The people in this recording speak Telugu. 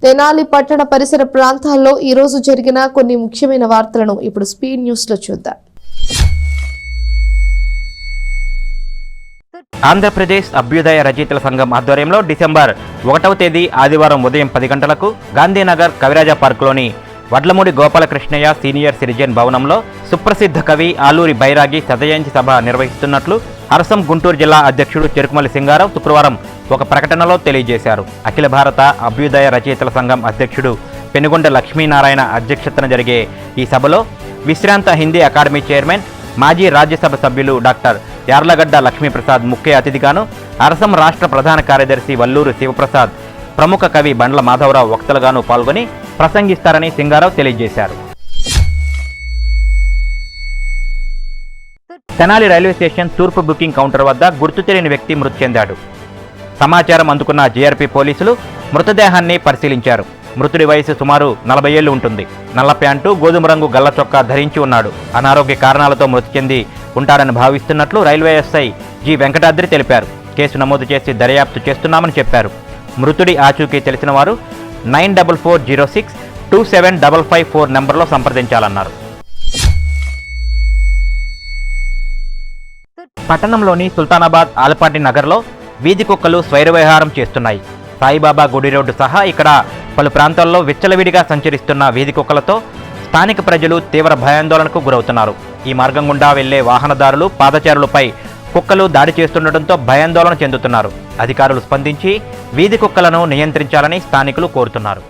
తెనాలి పట్టణ పరిసర ప్రాంతాల్లో ఈ రోజు జరిగిన కొన్ని ముఖ్యమైన వార్తలను ఇప్పుడు స్పీడ్ న్యూస్ లో చూద్దాం. ఆంధ్రప్రదేశ్ అభ్యుదయ రచయితల సంఘం ఆధ్వర్యంలో డిసెంబర్ 1వ తేదీ ఆదివారం ఉదయం 10 గంటలకు గాంధీనగర్ కవిరాజా పార్కులోని వడ్లమూడి గోపాలకృష్ణయ్య సీనియర్ సిటిజన్ భవనంలో సుప్రసిద్ధ కవి ఆలూరి బైరాగి శతజయంతి సభ నిర్వహిస్తున్నట్లు అరసం గుంటూరు జిల్లా అధ్యక్షుడు చెరుకుమల్లి సింగారావు శుక్రవారం ఒక ప్రకటనలో తెలియజేశారు. అఖిల భారత అభ్యుదయ రచయితల సంఘం అధ్యక్షుడు పెనుగొండ లక్ష్మీనారాయణ అధ్యక్షతన జరిగే ఈ సభలో విశ్రాంత హిందీ అకాడమీ చైర్మన్ మాజీ రాజ్యసభ సభ్యులు డాక్టర్ యార్లగడ్డ లక్ష్మీప్రసాద్ ముఖ్య అతిథిగాను, అరసం రాష్ట్ర ప్రధాన కార్యదర్శి వల్లూరు శివప్రసాద్, ప్రముఖ కవి బండ్ల మాధవరావు వక్తలుగాను పాల్గొని ప్రసంగిస్తారని సింగారావు తెలియజేశారు. తెనాలి రైల్వే స్టేషన్ తూర్పు బుకింగ్ కౌంటర్ వద్ద గుర్తు తెలియని వ్యక్తి మృతి చెందాడు. సమాచారం అందుకున్న జీఆర్పీ పోలీసులు మృతదేహాన్ని పరిశీలించారు. మృతుడి వయసు సుమారు 40 ఏళ్లు ఉంటుంది. నల్ల ప్యాంటు, గోధుమ రంగు గల్ల చొక్కా ధరించి ఉన్నాడు. అనారోగ్య కారణాలతో మృతి చెంది ఉంటాడని భావిస్తున్నట్లు రైల్వే ఎస్ఐ జి వెంకటాద్రి తెలిపారు. కేసు నమోదు చేసి దర్యాప్తు చేస్తున్నామని చెప్పారు. మృతుడి ఆచూకీ తెలిసిన వారు 9440627554 నెంబర్లో సంప్రదించాలన్నారు. పట్టణంలోని సుల్తానాబాద్ ఆలపాటి నగర్లో వీధి కుక్కలు స్వైరవిహారం చేస్తున్నాయి. సాయిబాబా గుడి రోడ్డు సహా ఇక్కడ పలు ప్రాంతాల్లో విచ్చలవిడిగా సంచరిస్తున్న వీధి కుక్కలతో స్థానిక ప్రజలు తీవ్ర భయాందోళనకు గురవుతున్నారు. ఈ మార్గం గుండా వెళ్లే వాహనదారులు, పాదచారులపై కుక్కలు దాడి చేస్తుండటంతో భయాందోళన చెందుతున్నారు. అధికారులు స్పందించి వీధి కుక్కలను నియంత్రించాలని స్థానికులు కోరుతున్నారు.